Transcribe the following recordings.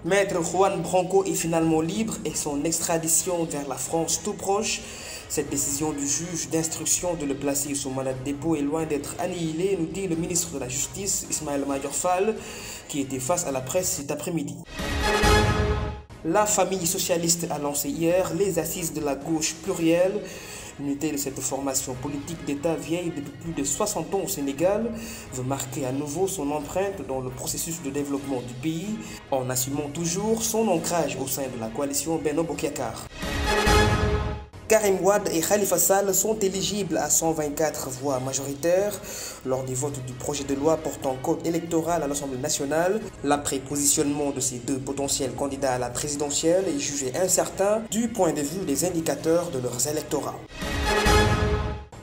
Maître Juan Branco est finalement libre et son extradition vers la France tout proche. Cette décision du juge d'instruction de le placer sous mandat de dépôt est loin d'être annihilée, nous dit le ministre de la Justice, Ismaël Madior Fall, qui était face à la presse cet après-midi. La famille socialiste a lancé hier les assises de la gauche plurielle. L'unité de cette formation politique d'État vieille depuis plus de 60 ans au Sénégal veut marquer à nouveau son empreinte dans le processus de développement du pays en assumant toujours son ancrage au sein de la coalition Benno Bokk Yakaar. Karim Wade et Khalifa Sall sont éligibles à 124 voix majoritaires lors du vote du projet de loi portant code électoral à l'Assemblée nationale. L'après-positionnement de ces deux potentiels candidats à la présidentielle est jugé incertain du point de vue des indicateurs de leurs électorats.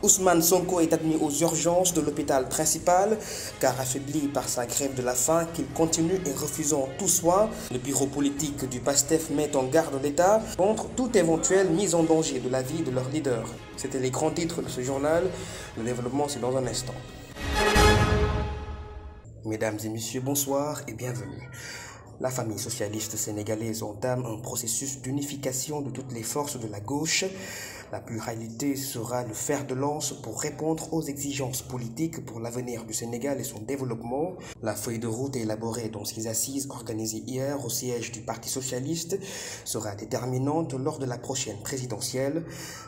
Ousmane Sonko est admis aux urgences de l'hôpital principal car affaibli par sa grève de la faim qu'il continue et refusant tout soin. Le bureau politique du PASTEF met en garde l'État contre toute éventuelle mise en danger de la vie de leur leader. C'était les grands titres de ce journal. Le développement, c'est dans un instant. Mesdames et messieurs, bonsoir et bienvenue. La famille socialiste sénégalaise entame un processus d'unification de toutes les forces de la gauche. La pluralité sera le fer de lance pour répondre aux exigences politiques pour l'avenir du Sénégal et son développement. La feuille de route élaborée dans ces assises organisées hier au siège du Parti socialiste sera déterminante lors de la prochaine présidentielle.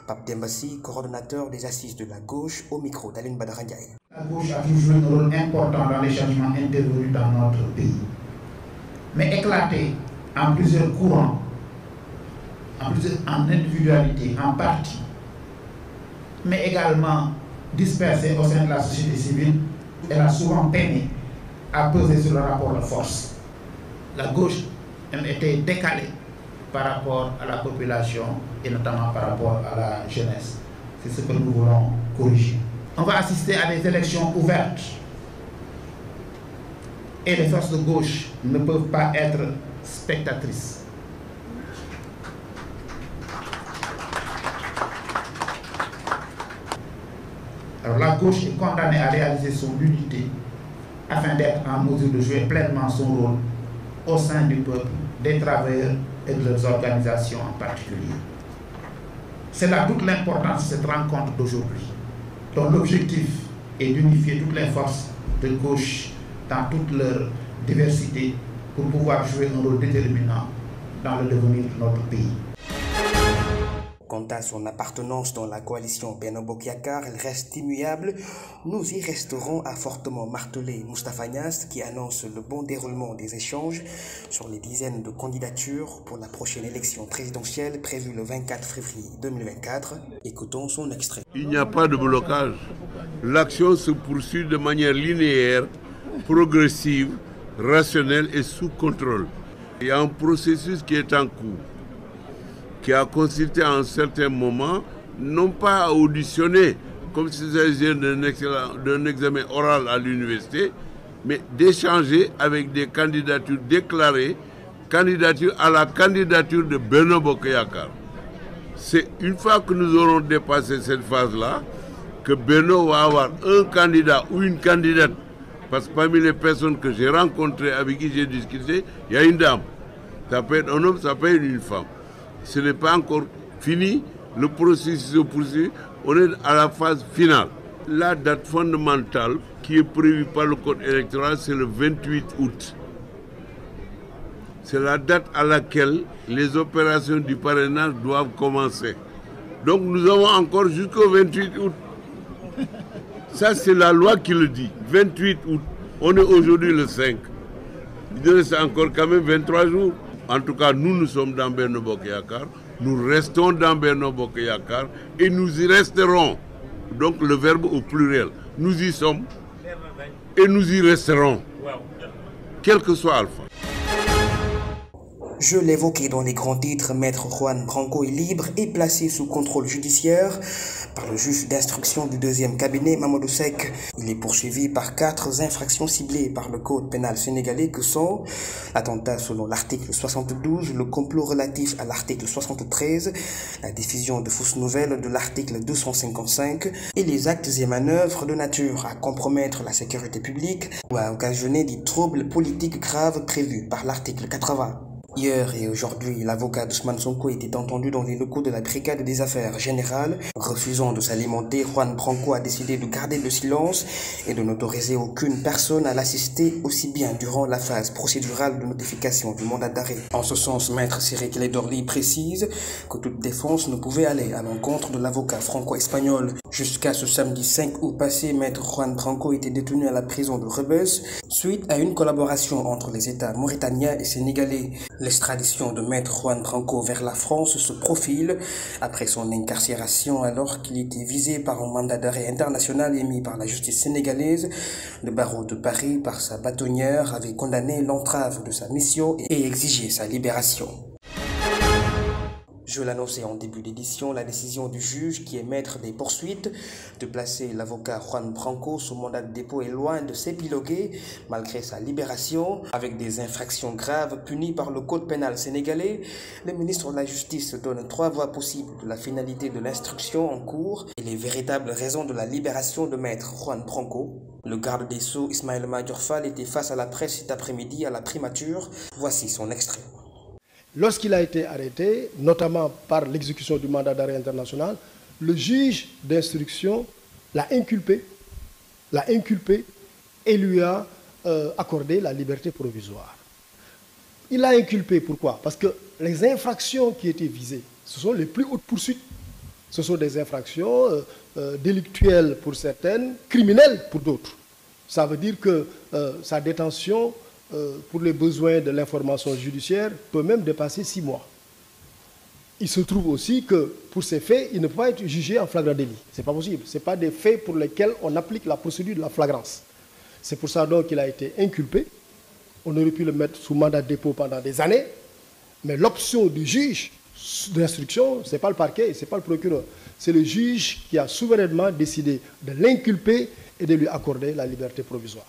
Pape Demba Sy, coordonnateur des assises de la gauche, au micro d'Aline Badara Ndiaye. La gauche a toujours joué un rôle important dans les changements intervenus dans notre pays, mais éclaté en plusieurs courants, en individualité, en parti, mais également dispersée au sein de la société civile. Elle a souvent peiné à peser sur le rapport de force. La gauche a été décalée par rapport à la population et notamment par rapport à la jeunesse. C'est ce que nous voulons corriger. On va assister à des élections ouvertes et les forces de gauche ne peuvent pas être spectatrices. Alors la gauche est condamnée à réaliser son unité afin d'être en mesure de jouer pleinement son rôle au sein du peuple, des travailleurs et de leurs organisations en particulier. C'est là toute l'importance de cette rencontre d'aujourd'hui, dont l'objectif est d'unifier toutes les forces de gauche dans toute leur diversité pour pouvoir jouer un rôle déterminant dans le devenir de notre pays. Quant à son appartenance dans la coalition Benno Bokk Yakaar, elle reste immuable. Nous y resterons, a fortement martelé Moustapha Niasse, qui annonce le bon déroulement des échanges sur les dizaines de candidatures pour la prochaine élection présidentielle prévue le 24 février 2024. Écoutons son extrait. Il n'y a pas de blocage. L'action se poursuit de manière linéaire, progressive, rationnelle et sous contrôle. Il y a un processus qui est en cours, qui a consisté à un certain moment, non pas à auditionner, comme s'il s'agissait d'un examen oral à l'université, mais d'échanger avec des candidatures déclarées, candidature à la candidature de Benno Bokk Yakaar. C'est une fois que nous aurons dépassé cette phase-là, que Benno va avoir un candidat ou une candidate. Parce que parmi les personnes que j'ai rencontrées, avec qui j'ai discuté, il y a une dame. Ça peut être un homme, ça peut être une femme. Ce n'est pas encore fini, le processus se poursuit, on est à la phase finale. La date fondamentale qui est prévue par le code électoral, c'est le 28 août. C'est la date à laquelle les opérations du parrainage doivent commencer. Donc nous avons encore jusqu'au 28 août. Ça, c'est la loi qui le dit. 28 août. On est aujourd'hui le 5. Il reste encore quand même 23 jours. En tout cas, nous sommes dans Benno Bokk Yakaar. Nous restons dans Benno Bokk Yakaar et nous y resterons. Donc le verbe au pluriel. Nous y sommes et nous y resterons. Quel que soit Alpha. Je l'évoquais dans les grands titres, Maître Juan Branco est libre et placé sous contrôle judiciaire par le juge d'instruction du deuxième cabinet, Mamadou Seck. Il est poursuivi par 4 infractions ciblées par le code pénal sénégalais que sont l'attentat selon l'article 72, le complot relatif à l'article 73, la diffusion de fausses nouvelles de l'article 255 et les actes et manœuvres de nature à compromettre la sécurité publique ou à occasionner des troubles politiques graves prévus par l'article 80. Hier et aujourd'hui, l'avocat d'Ousmane Sonko était entendu dans les locaux de la brigade des affaires générales. Refusant de s'alimenter, Juan Branco a décidé de garder le silence et de n'autoriser aucune personne à l'assister, aussi bien durant la phase procédurale de notification du mandat d'arrêt. En ce sens, maître Cyril Clédorli précise que toute défense ne pouvait aller à l'encontre de l'avocat franco-espagnol. Jusqu'à ce samedi 5 août passé, maître Juan Branco était détenu à la prison de Rebeuss suite à une collaboration entre les États mauritaniens et sénégalais. L'extradition de maître Juan Branco vers la France se profile après son incarcération alors qu'il était visé par un mandat d'arrêt international émis par la justice sénégalaise. Le barreau de Paris, par sa bâtonnière, avait condamné l'entrave de sa mission et exigé sa libération. Je l'annonçais en début d'édition, la décision du juge qui est maître des poursuites de placer l'avocat Juan Branco sous mandat de dépôt est loin de s'épiloguer malgré sa libération. Avec des infractions graves punies par le code pénal sénégalais, le ministre de la Justice donne 3 voies possibles de la finalité de l'instruction en cours et les véritables raisons de la libération de maître Juan Branco. Le garde des Sceaux Ismaïla Madior Fall était face à la presse cet après-midi à la primature. Voici son extrait. Lorsqu'il a été arrêté, notamment par l'exécution du mandat d'arrêt international, le juge d'instruction l'a inculpé et lui a accordé la liberté provisoire. Il l'a inculpé, pourquoi? Parce que les infractions qui étaient visées, ce sont les plus hautes poursuites. Ce sont des infractions délictuelles pour certaines, criminelles pour d'autres. Ça veut dire que sa détention pour les besoins de l'information judiciaire peut même dépasser 6 mois. Il se trouve aussi que pour ces faits, il ne peut pas être jugé en flagrant délit. Ce n'est pas possible. Ce n'est pas des faits pour lesquels on applique la procédure de la flagrance. C'est pour ça donc qu'il a été inculpé. On aurait pu le mettre sous mandat de dépôt pendant des années, mais l'option du juge d'instruction, ce n'est pas le parquet, ce n'est pas le procureur. C'est le juge qui a souverainement décidé de l'inculper et de lui accorder la liberté provisoire.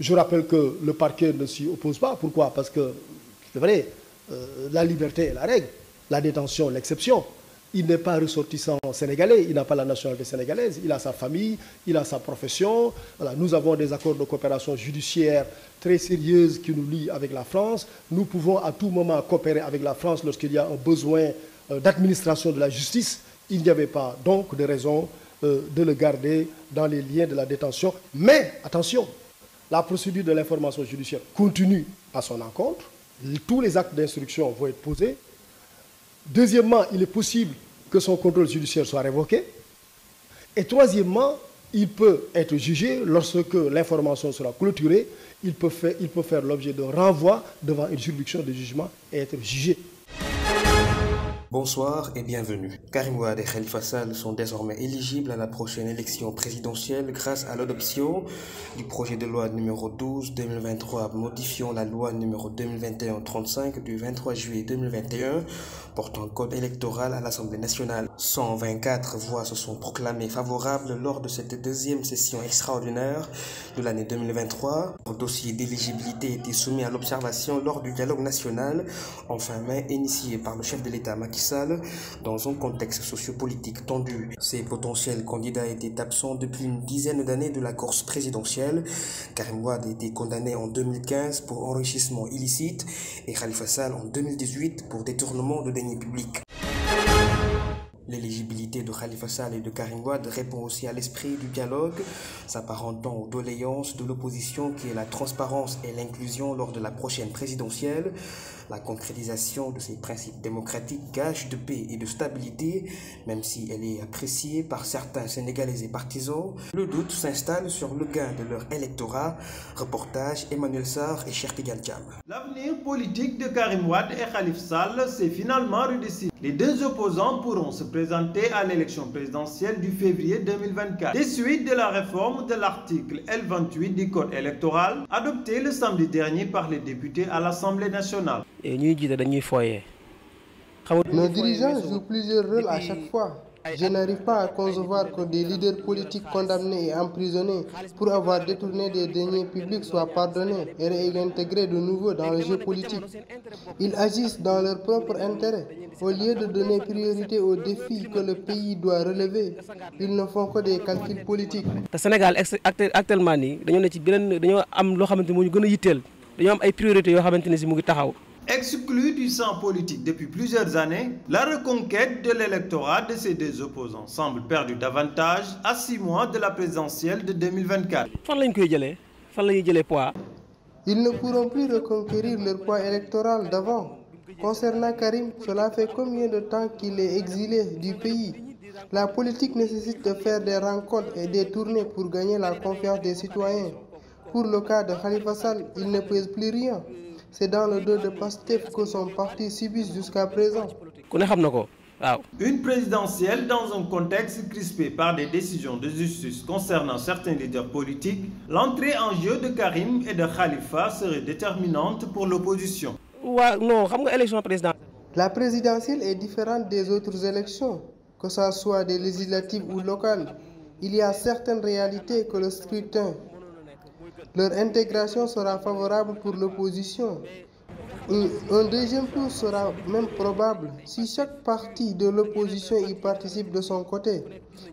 Je rappelle que le parquet ne s'y oppose pas. Pourquoi? Parce que, c'est vrai, la liberté est la règle, la détention l'exception. Il n'est pas ressortissant sénégalais, il n'a pas la nationalité sénégalaise, il a sa famille, il a sa profession. Voilà, nous avons des accords de coopération judiciaire très sérieuses qui nous lient avec la France. Nous pouvons à tout moment coopérer avec la France lorsqu'il y a un besoin d'administration de la justice. Il n'y avait pas donc de raison de le garder dans les liens de la détention. Mais, attention, la procédure de l'information judiciaire continue à son encontre. Tous les actes d'instruction vont être posés. Deuxièmement, il est possible que son contrôle judiciaire soit révoqué. Et troisièmement, il peut être jugé lorsque l'information sera clôturée. Il peut faire l'objet d'un renvoi devant une juridiction de jugement et être jugé. Bonsoir et bienvenue. Karim Wade et Khalifa Sall sont désormais éligibles à la prochaine élection présidentielle grâce à l'adoption du projet de loi numéro 12/2023 modifiant la loi numéro 2021-35 du 23 juillet 2021 portant code électoral à l'Assemblée nationale. 124 voix se sont proclamées favorables lors de cette deuxième session extraordinaire de l'année 2023. Le dossier d'éligibilité était soumis à l'observation lors du dialogue national en fin mai initié par le chef de l'État Macky Sall dans un contexte sociopolitique tendu. Ces potentiels candidats étaient absents depuis une dizaine d'années de la course présidentielle. Karim Wade a été condamné en 2015 pour enrichissement illicite et Khalifa Sall en 2018 pour détournement de deniers publics. L'éligibilité de Khalifa Sall et de Karim Wade répond aussi à l'esprit du dialogue, s'apparentant aux doléances de l'opposition qui est la transparence et l'inclusion lors de la prochaine présidentielle. La concrétisation de ces principes démocratiques gage de paix et de stabilité, même si elle est appréciée par certains Sénégalais et partisans. Le doute s'installe sur le gain de leur électorat. Reportage Emmanuel Sarr et Cheikh Tidiane Thiam. L'avenir politique de Karim Wade et Khalifa Sall s'est finalement redessiné. Les deux opposants pourront se présenter à l'élection présidentielle du février 2024. Des suites de la réforme de l'article L28 du code électoral, adopté le samedi dernier par les députés à l'Assemblée nationale. Nos dirigeants jouent plusieurs rôles à chaque fois. Je n'arrive pas à concevoir que des leaders politiques condamnés et emprisonnés pour avoir détourné des deniers publics soient pardonnés et réintégrés de nouveau dans le jeu politique. Ils agissent dans leur propre intérêt. Au lieu de donner priorité aux défis que le pays doit relever, ils ne font que des calculs politiques. Le Sénégal actuellement, dañoo am loo xamante moo ñu gën a yitteel dañoo am ay priorités yoo xamante ne si mu ngi taxaw. Exclu du champ politique depuis plusieurs années, la reconquête de l'électorat de ces deux opposants semble perdue davantage à 6 mois de la présidentielle de 2024. Ils ne pourront plus reconquérir leur poids électoral d'avant. Concernant Karim, cela fait combien de temps qu'il est exilé du pays? La politique nécessite de faire des rencontres et des tournées pour gagner la confiance des citoyens. Pour le cas de Khalifa Sall, il ne pèse plus rien. C'est dans le dos de Pastef que son parti subit jusqu'à présent. Une présidentielle dans un contexte crispé par des décisions de justice concernant certains leaders politiques, l'entrée en jeu de Karim et de Khalifa serait déterminante pour l'opposition. La présidentielle est différente des autres élections, que ce soit des législatives ou locales. Il y a certaines réalités que le scrutin. Leur intégration sera favorable pour l'opposition. Un deuxième tour sera même probable si chaque parti de l'opposition y participe de son côté.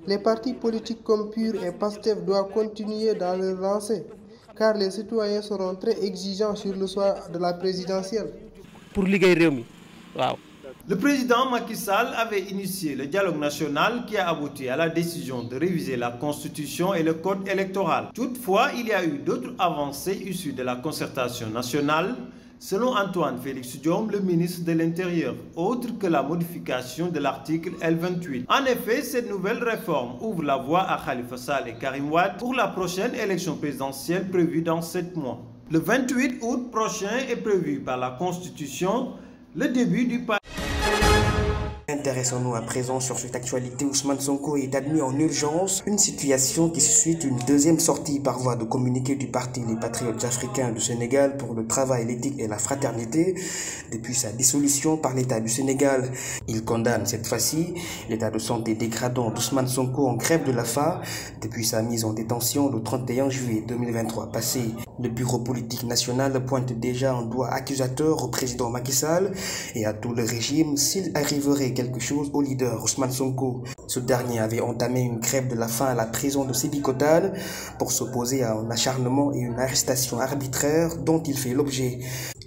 Les partis politiques comme PUR et PASTEF doivent continuer dans leur lancée, car les citoyens seront très exigeants sur le soir de la présidentielle. Le président Macky Sall avait initié le dialogue national qui a abouti à la décision de réviser la Constitution et le Code électoral. Toutefois, il y a eu d'autres avancées issues de la concertation nationale, selon Antoine Félix Diome, le ministre de l'Intérieur, autre que la modification de l'article L28. En effet, cette nouvelle réforme ouvre la voie à Khalifa Sall et Karim Wade pour la prochaine élection présidentielle prévue dans 7 mois. Le 28 août prochain est prévu par la Constitution le début du parti. Intéressons-nous à présent sur cette actualité. Ousmane Sonko est admis en urgence, une situation qui suscite une deuxième sortie par voie de communiqué du parti Les Patriotes Africains du Sénégal pour le travail, l'éthique et la fraternité. Depuis sa dissolution par l'État du Sénégal, il condamne cette fois-ci l'état de santé dégradant d'Ousmane Sonko en grève de la faim depuis sa mise en détention le 31 juillet 2023 passé. Le bureau politique national pointe déjà un doigt accusateur au président Macky Sall et à tout le régime s'il arriverait quelque chose au leader Ousmane Sonko. Ce dernier avait entamé une grève de la faim à la prison de Sébikotane pour s'opposer à un acharnement et une arrestation arbitraire dont il fait l'objet.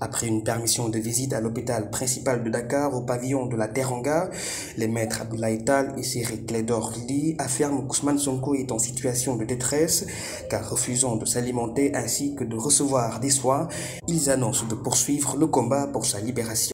Après une permission de visite à l'hôpital principal de Dakar au pavillon de la Teranga, les maîtres Abdoulaye Tall et Ciré Clédor Ly affirment qu'Ousmane Sonko est en situation de détresse car refusant de s'alimenter ainsi que de recevoir des soins, ils annoncent de poursuivre le combat pour sa libération.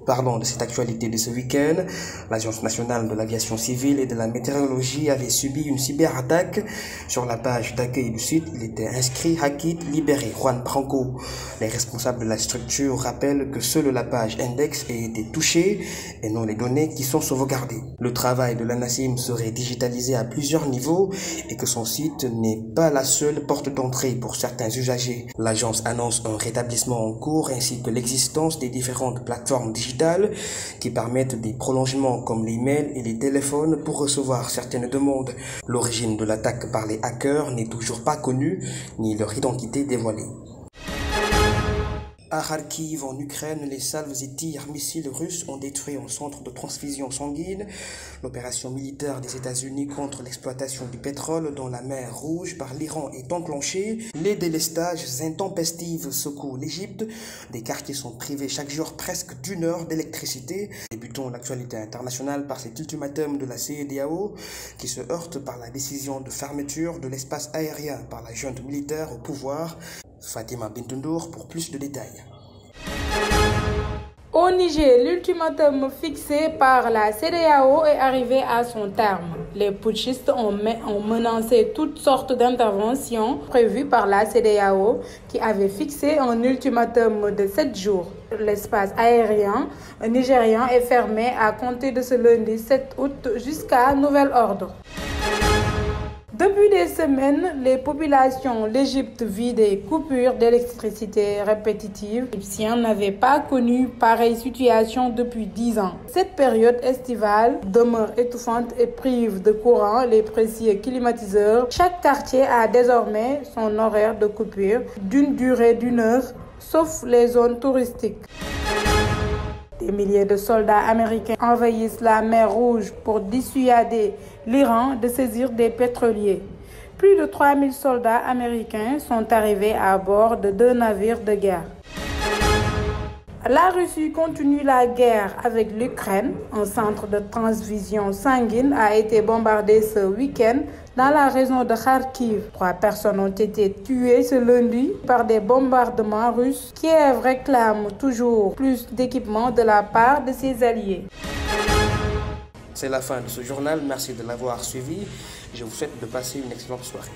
Parlons de cette actualité de ce week-end. L'Agence nationale de l'aviation civile et de la météorologie avait subi une cyberattaque. Sur la page d'accueil du site, il était inscrit « Hackit, libéré Juan Branco ». Les responsables de la structure rappellent que seule la page index a été touchée et non les données qui sont sauvegardées. Le travail de l'ANACIM serait digitalisé à plusieurs niveaux et que son site n'est pas la seule porte d'entrée pour certains usagers. L'agence annonce un rétablissement en cours ainsi que l'existence des différentes plateformes digitales qui permettent des prolongements comme les mails et les téléphones pour recevoir certaines demandes. L'origine de l'attaque par les hackers n'est toujours pas connue, ni leur identité dévoilée. À Kharkiv, en Ukraine, les salves et tirs missiles russes ont détruit un centre de transfusion sanguine. L'opération militaire des États-Unis contre l'exploitation du pétrole dans la mer Rouge par l'Iran est enclenchée. Les délestages intempestifs secouent l'Égypte. Des quartiers sont privés chaque jour presque d'1 heure d'électricité. Débutons l'actualité internationale par cet ultimatum de la CEDEAO qui se heurte par la décision de fermeture de l'espace aérien par la junte militaire au pouvoir. Fatima Bintoundour pour plus de détails. Au Niger, l'ultimatum fixé par la CEDEAO est arrivé à son terme. Les putschistes ont menacé toutes sortes d'interventions prévues par la CEDEAO qui avait fixé un ultimatum de 7 jours. L'espace aérien nigérien est fermé à compter de ce lundi 7 août jusqu'à nouvel ordre. Depuis des semaines, les populations l'Égypte vit des coupures d'électricité répétitives. Les Égyptiens n'avaient pas connu pareille situation depuis 10 ans. Cette période estivale demeure étouffante et prive de courant les précieux climatiseurs. Chaque quartier a désormais son horaire de coupure d'une durée d'1 heure, sauf les zones touristiques. Des milliers de soldats américains envahissent la mer Rouge pour dissuader l'Iran de saisir des pétroliers. Plus de 3000 soldats américains sont arrivés à bord de 2 navires de guerre. La Russie continue la guerre avec l'Ukraine. Un centre de transfusion sanguine a été bombardé ce week-end dans la région de Kharkiv. 3 personnes ont été tuées ce lundi par des bombardements russes. Kiev réclame toujours plus d'équipements de la part de ses alliés. C'est la fin de ce journal. Merci de l'avoir suivi. Je vous souhaite de passer une excellente soirée.